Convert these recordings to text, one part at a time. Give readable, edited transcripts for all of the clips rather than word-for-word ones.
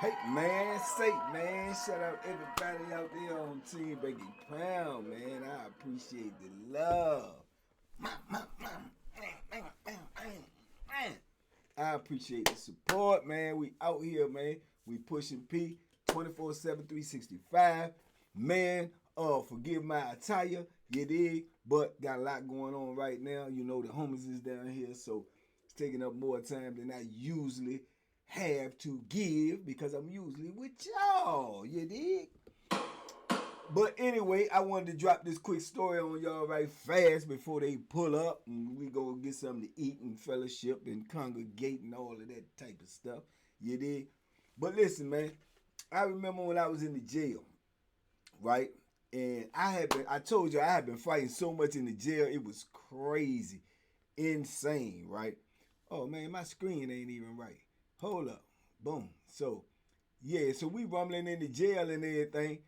Hey man, say man, shout out everybody out there on Team Banky Pound, man. I appreciate the love. I appreciate the support, man. We out here, man. We pushing P 24/7, 365. Man, forgive my attire, you dig? But got a lot going on right now. You know the homies is down here, so it's taking up more time than I usually have to give because I'm usually with y'all, you dig? But anyway, I wanted to drop this quick story on y'all right fast before they pull up and we go get something to eat and fellowship and congregate and all of that type of stuff. You dig? But listen, man, I remember when I was in the jail, right? And I told you I had been fighting so much in the jail, it was crazy, insane, right? Oh man, my screen ain't even right. Hold up. Boom. So, yeah, so we rumbling in the jail and everything.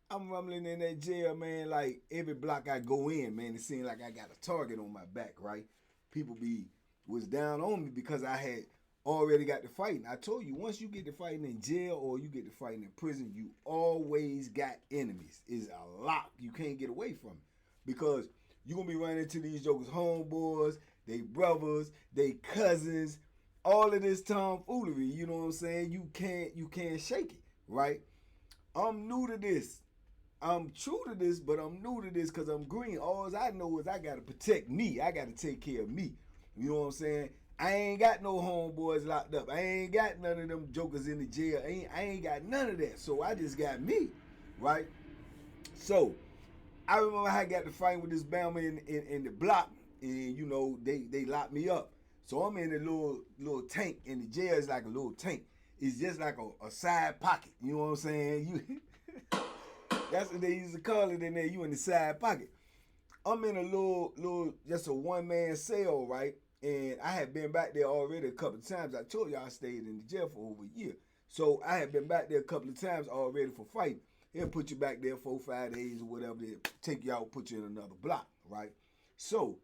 I'm rumbling in that jail, man, like every block I go in, man, it seemed like I got a target on my back, right? People was down on me because I had already got to fighting. I told you, once you get to fighting in jail or you get to fighting in prison, you always got enemies. It's a lock. You can't get away from it. Because you're going to be running into these jokers, homeboys, they brothers, they cousins, all of this tomfoolery, you know what I'm saying? You can't shake it, right? I'm new to this. I'm true to this, but I'm new to this because I'm green. All I know is I got to protect me. I got to take care of me. You know what I'm saying? I ain't got no homeboys locked up. I ain't got none of them jokers in the jail. I ain't got none of that. So I just got me, right? So I remember I got to fight with this Bama in the block, and you know they locked me up. So I'm in a little tank, and the jail is like a little tank. It's just like a side pocket. You know what I'm saying? You. That's what they used to call it in there. You in the side pocket. I'm in a little, just a one-man cell, right? And I had been back there already a couple of times. I told you I stayed in the jail for over a year. So I had been back there a couple of times already for fighting. They'll put you back there 4-5 days or whatever. They'll take you out, put you in another block, right? So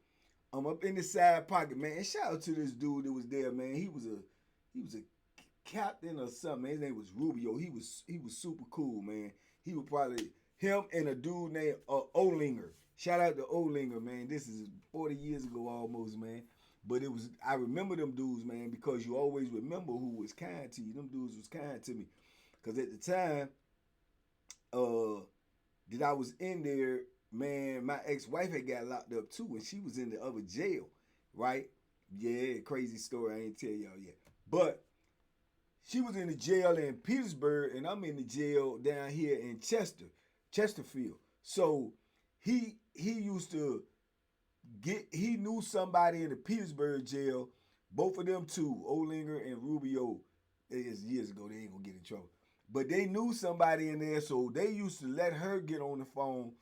I'm up in the side pocket, man. And shout out to this dude that was there, man. He was a captain or something. Man. His name was Rubio. He was super cool, man. He was probably him and a dude named Olinger. Shout out to Olinger, man. This is 40 years ago almost, man. But I remember them dudes, man, because you always remember who was kind to you. Them dudes was kind to me. Because at the time that I was in there, man, my ex-wife had got locked up too, and she was in the other jail, right? Yeah, crazy story. I ain't tell y'all yet. But she was in the jail in Petersburg, and I'm in the jail down here in Chesterfield. So he used to he knew somebody in the Petersburg jail. Both of them two, Olinger and Rubio, it's years ago, they ain't gonna get in trouble. But they knew somebody in there, so they used to let her get on the phone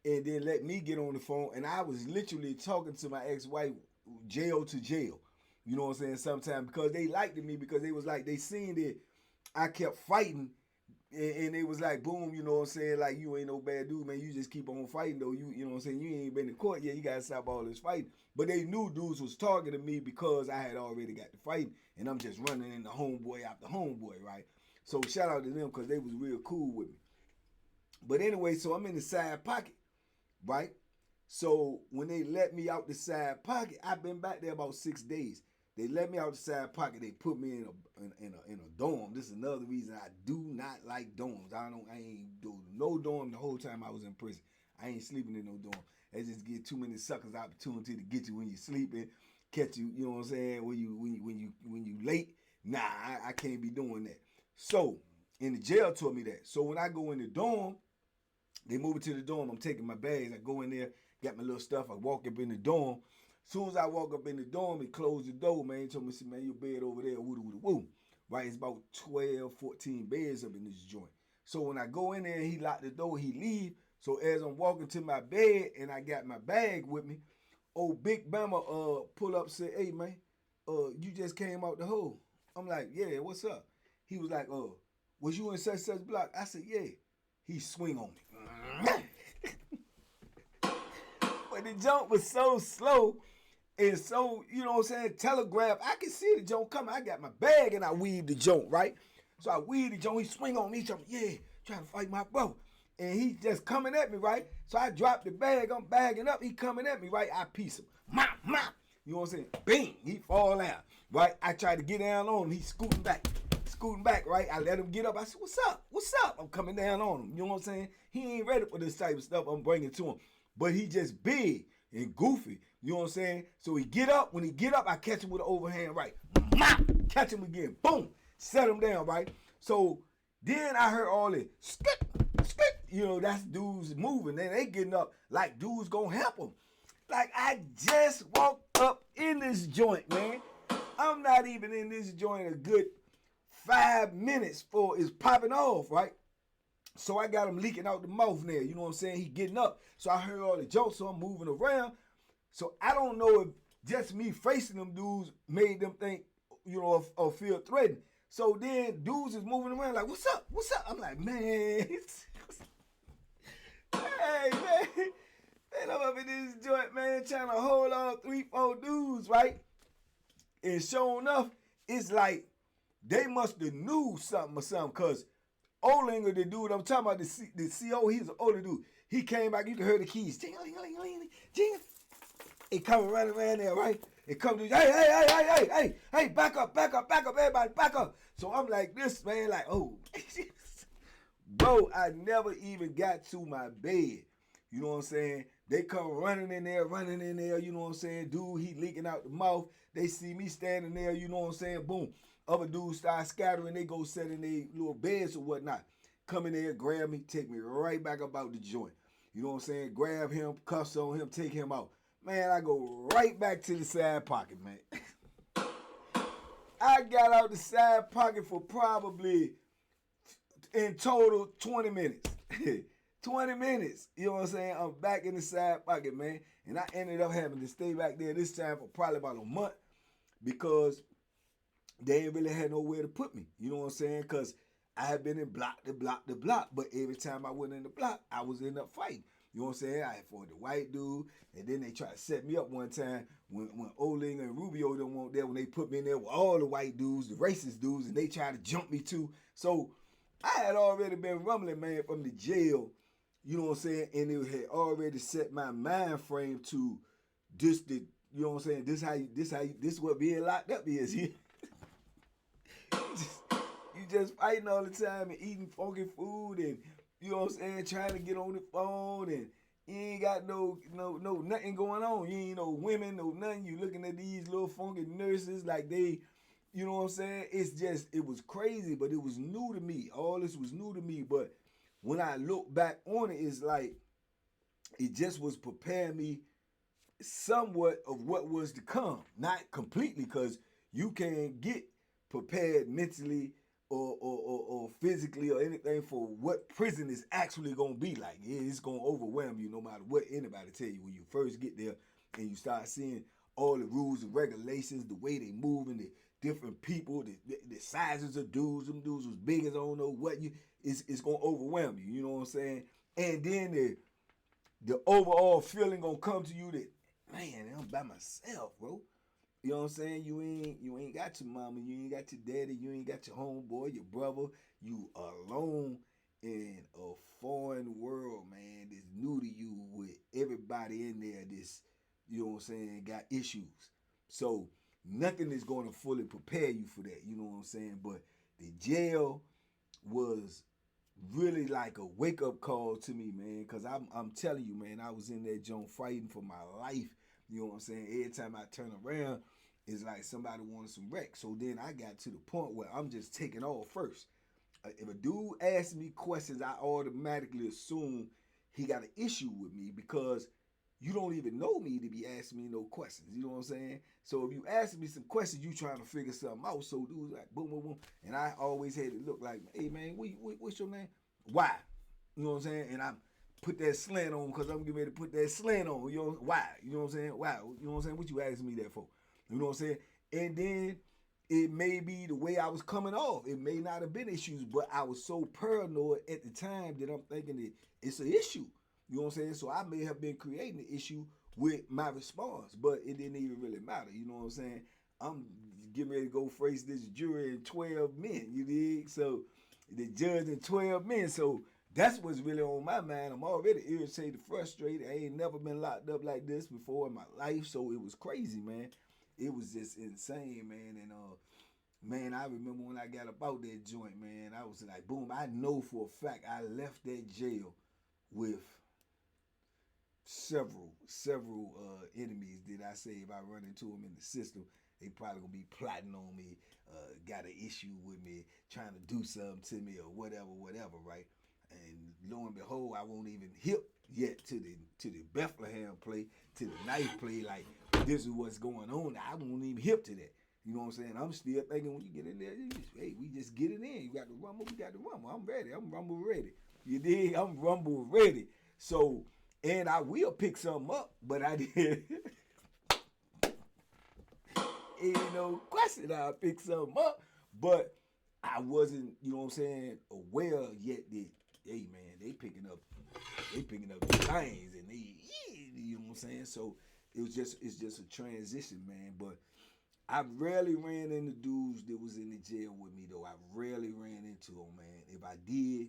and then let me get on the phone. And I was literally talking to my ex-wife jail to jail. You know what I'm saying? Sometimes because they liked me because they was like, they seen that I kept fighting and they was like, boom, you know what I'm saying? Like, you ain't no bad dude, man. You just keep on fighting, though. You know what I'm saying? You ain't been to court yet. You got to stop all this fighting. But they knew dudes was targeting me because I had already got the fighting and I'm just running in the homeboy after homeboy, right? So shout out to them because they was real cool with me. But anyway, so I'm in the side pocket, right? So when they let me out the side pocket, I've been back there about 6 days. They let me out the side pocket. They put me in a dorm. This is another reason I do not like dorms. I ain't do no dorm the whole time I was in prison. I ain't sleeping in no dorm. They just get too many suckers opportunity to get you when you're sleeping, catch you. You know what I'm saying? When you late. Nah, I can't be doing that. So in the jail told me that. So when I go in the dorm, they move it to the dorm. I'm taking my bags. I go in there, got my little stuff. I walk up in the dorm. Soon as I walk up in the dorm, he closed the door, man. He told me, man, your bed over there, woo. Right, it's about 12, 14 beds up in this joint. So when I go in there and he locked the door, he leave. So as I'm walking to my bed and I got my bag with me, old Big Bama pull up and say, hey, man, you just came out the hole. I'm like, yeah, what's up? He was like, was you in such block? I said, yeah. He swing on me. But the jump was so slow and so, you know what I'm saying, telegraph. I can see the joint coming. I got my bag and I weaved the joint, right? So I weed the joint. He swing on me, yeah, trying to fight my brother. And he just coming at me, right? So I drop the bag. I'm bagging up. He coming at me, right? I piece him. Mop, mop. You know what I'm saying? Bing. He fall out, right? I try to get down on him. He's scooting back, right? I let him get up. I said, what's up? What's up? I'm coming down on him. You know what I'm saying? He ain't ready for this type of stuff I'm bringing to him. But he just big and goofy. You know what I'm saying? So he get up. When he get up, I catch him with an overhand right. Mop. Catch him again. Boom. Set him down, right? So then I heard all this. Skip. You know, that's dudes moving. Then they getting up like dudes gonna help them. Like, I just walked up in this joint, man. I'm not even in this joint a good 5 minutes before it's popping off, right? So I got him leaking out the mouth there. You know what I'm saying? He getting up. So I heard all the jokes, so I'm moving around. So I don't know if just me facing them dudes made them think, you know, or feel threatened. So then dudes is moving around like, what's up? What's up? I'm like, man. Hey, man, I'm up in this joint, man, trying to hold on 3-4 dudes, right? And sure enough, it's like they must have knew something or something, because Olinger, the dude I'm talking about, the CO, he's an older dude. He came back, you can hear the keys. Jingle. He coming running around there, right? It come to, hey, back up, everybody, back up. So I'm like this, man, like, oh, bro, I never even got to my bed. You know what I'm saying? They come running in there, you know what I'm saying? Dude, he leaking out the mouth. They see me standing there, you know what I'm saying? Boom. Other dudes start scattering. They go sit in their little beds or whatnot. Come in there, grab me, take me right back up out the joint. You know what I'm saying? Grab him, cuffs on him, take him out. Man, I go right back to the side pocket, man. I got out the side pocket for probably, in total, 20 minutes. 20 minutes. You know what I'm saying? I'm back in the side pocket, man. And I ended up having to stay back there this time for probably about a month, because they ain't really had nowhere to put me. You know what I'm saying? Because I had been in block to block. But every time I went in the block, I was end up fighting. You know what I'm saying? I had fought the white dude, and then they tried to set me up one time when Oling and Rubio don't want there, when they put me in there with all the white dudes, the racist dudes, and they tried to jump me too. So I had already been rumbling, man, from the jail. You know what I'm saying? And it had already set my mind frame to this, you know what I'm saying? This what being locked up is. You just fighting all the time and eating funky food, and you know what I'm saying, trying to get on the phone, and you ain't got no nothing going on. You ain't no women, no nothing. You looking at these little funky nurses like they, you know what I'm saying? It's just, it was crazy, but it was new to me. All this was new to me, but when I look back on it, it's like it just was preparing me somewhat of what was to come. Not completely, because you can't get prepared mentally or physically or anything for what prison is actually going to be like. It's going to overwhelm you no matter what anybody tell you when you first get there and you start seeing all the rules and regulations, the way they move, and the different people, the sizes of dudes. Them dudes was big as I don't know what. It's going to overwhelm you. You know what I'm saying? And then the overall feeling going to come to you that, man, I'm by myself, bro. You know what I'm saying? You ain't got your mama, you ain't got your daddy, you ain't got your homeboy, your brother. You alone in a foreign world, man, that's new to you, with everybody in there that's, you know what I'm saying, got issues. So nothing is going to fully prepare you for that, you know what I'm saying? But the jail was really like a wake-up call to me, man, because I'm telling you, man, I was in that joint fighting for my life. You know what I'm saying? Every time I turn around, it's like somebody wanted some wreck. So then I got to the point where I'm just taking off first. If a dude asks me questions, I automatically assume he got an issue with me, because you don't even know me to be asking me no questions. You know what I'm saying? So if you ask me some questions, you trying to figure something out. So dudes like boom, boom, boom. And I always had it look like, hey man, what's your name? Why? You know what I'm saying? And I put that slant on because I'm getting ready to put that slant on. You know why? You know what I'm saying? Why? You know what I'm saying? What you asking me that for? You know what I'm saying? And then it may be the way I was coming off. It may not have been issues, but I was so paranoid at the time that I'm thinking that it's an issue. You know what I'm saying? So I may have been creating the issue with my response, but it didn't even really matter. You know what I'm saying? I'm getting ready to go face this jury and 12 men, you dig? So the judge and 12 men. So that's what's really on my mind. I'm already irritated, frustrated. I ain't never been locked up like this before in my life. So it was crazy, man. It was just insane, man. And man, I remember when I got up out that joint, man, I was like, boom, I know for a fact I left that jail with several enemies. Did I say if I run into them in the system, they probably gonna be plotting on me, got an issue with me, trying to do something to me or whatever, right? And lo and behold, I won't even hip yet to the Bethlehem play, to the knife play. Like, this is what's going on. I won't even hip to that. You know what I'm saying? I'm still thinking when you get in there, hey, we just get it in. You got the rumble, we got the rumble. I'm ready. I'm rumble ready. You dig? I'm rumble ready. So, and I will pick something up, but I did. Ain't no question I'll pick something up, but I wasn't, you know what I'm saying, aware yet that, hey man, they picking up the things, and they, you know what I'm saying. So it's just a transition, man. But I rarely ran into dudes that was in the jail with me though. I rarely ran into them, man. If I did,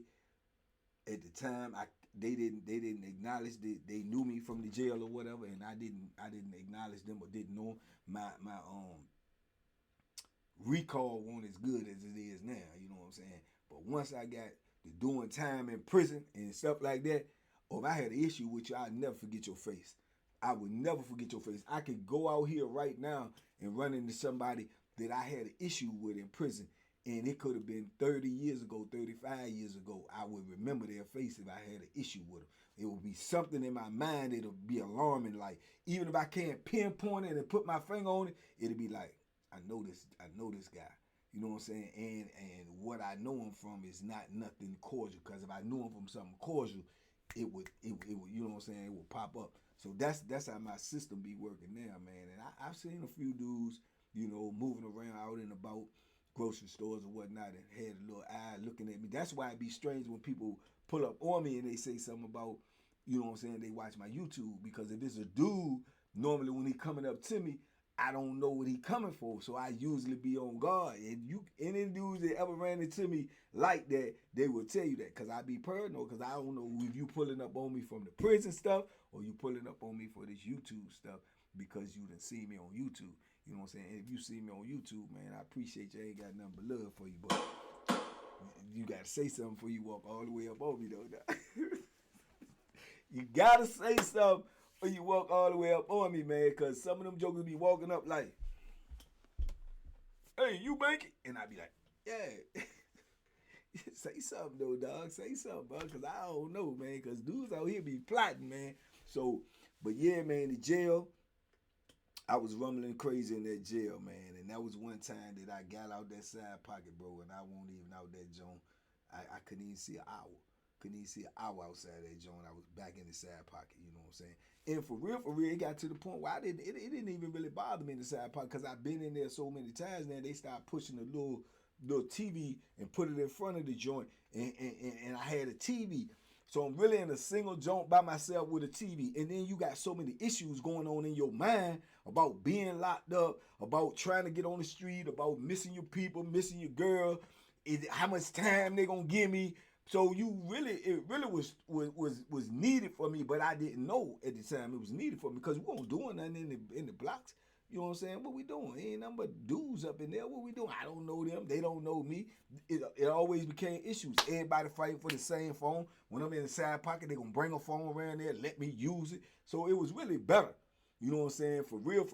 at the time, they didn't acknowledge that they knew me from the jail or whatever, and I didn't acknowledge them or didn't know them. My recall wasn't as good as it is now. You know what I'm saying? But once I got to doing time in prison and stuff like that, or if I had an issue with you, I'd never forget your face. I would never forget your face. I could go out here right now and run into somebody that I had an issue with in prison, and it could have been 30 years ago, 35 years ago. I would remember their face if I had an issue with them. It would be something in my mind that'll be alarming. Like, even if I can't pinpoint it and put my finger on it, it'll be like, I know this guy. You know what I'm saying? And what I know him from is not nothing cordial. Because if I knew him from something cordial, it would, you know what I'm saying, it would pop up. So that's how my system be working now, man. And I've seen a few dudes, you know, moving around out and about grocery stores or whatnot, and had a little eye looking at me. That's why it be strange when people pull up on me and they say something about, you know what I'm saying, they watch my YouTube. Because if it's a dude, normally when he coming up to me, I don't know what he coming for, so I usually be on guard. And any dudes that ever ran into me like that, they will tell you that, because I be paranoid, because I don't know if you pulling up on me from the prison stuff or you pulling up on me for this YouTube stuff because you done see me on YouTube. You know what I'm saying? And if you see me on YouTube, man, I appreciate you. I ain't got nothing but love for you, but you got to say something before you walk all the way up on me, though. You got to say something or you walk all the way up on me, man, because some of them jokers be walking up like, hey, you Banky? And I be like, yeah. Say something, though, dog. Say something, bro, because I don't know, man, because dudes out here be plotting, man. So, but yeah, man, the jail, I was rumbling crazy in that jail, man, and that was one time that I got out that side pocket, bro, and I won't even out that joint. I couldn't even see an hour. Couldn't even see an hour outside that joint. I was back in the side pocket, you know what I'm saying? And for real, it got to the point where it didn't even really bother me in the side pocket, because I've been in there so many times now. They start pushing a little TV and put it in front of the joint, and I had a TV. So I'm really in a single joint by myself with a TV. And then you got so many issues going on in your mind about being locked up, about trying to get on the street, about missing your people, missing your girl, how much time they gonna give me. So it really was needed for me, but I didn't know at the time it was needed for me, because we weren't doing nothing in the blocks. You know what I'm saying? What we doing? Ain't nothing but dudes up in there. What we doing? I don't know them. They don't know me. It always became issues. Everybody fighting for the same phone. When I'm in the side pocket, they gonna bring a phone around there, let me use it. So it was really better. You know what I'm saying? For real.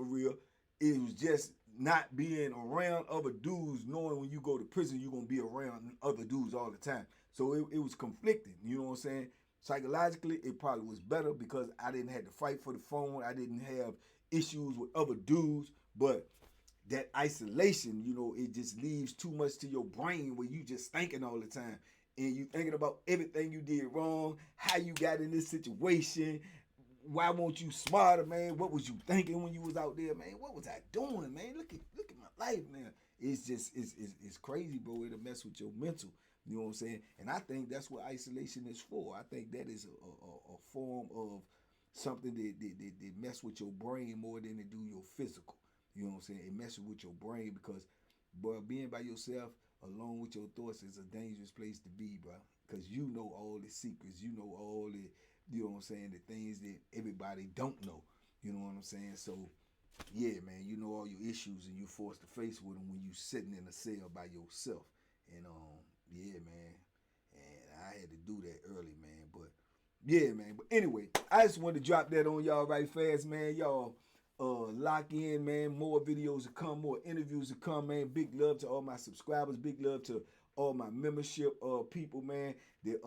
It was just not being around other dudes, knowing when you go to prison, you're gonna be around other dudes all the time. So it was conflicting. You know what I'm saying? Psychologically, it probably was better because I didn't have to fight for the phone. I didn't have issues with other dudes, but that isolation, you know, it just leaves too much to your brain where you just thinking all the time, and you thinking about everything you did wrong, how you got in this situation, why won't you smarter, man? What was you thinking when you was out there, man? What was I doing, man? Look at my life now. It's just it's crazy, bro. It'll mess with your mental. You know what I'm saying? And I think that's what isolation is for. I think that is a form of something that mess with your brain more than it do your physical. You know what I'm saying? It messes with your brain because, bro, being by yourself alone with your thoughts is a dangerous place to be, bro. Because you know all the secrets, you know all the, you know what I'm saying, the things that everybody don't know. You know what I'm saying? So, yeah, man, you know all your issues and you forced to face with them when you sitting in a cell by yourself. And yeah, man, and I had to do that early, man. But yeah, man. But anyway, I just wanted to drop that on y'all right fast, man. Y'all lock in, man. More videos to come, more interviews to come, man. Big love to all my subscribers. Big love to all my membership people, man. The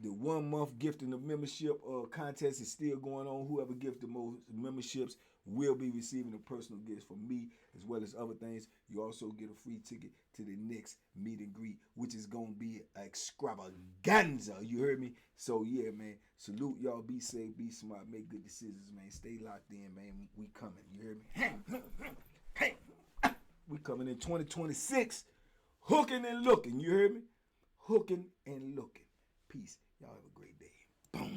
1 month gifting of membership contest is still going on. Whoever gifts the most memberships will be receiving a personal gift from me as well as other things. You also get a free ticket to the next meet and greet, which is going to be extravaganza. You heard me? So, yeah, man. Salute y'all. Be safe. Be smart. Make good decisions, man. Stay locked in, man. We coming. You heard me? We coming in 2026. Hooking and looking. You heard me? Hooking and looking. Peace. Y'all have a great day. Boom.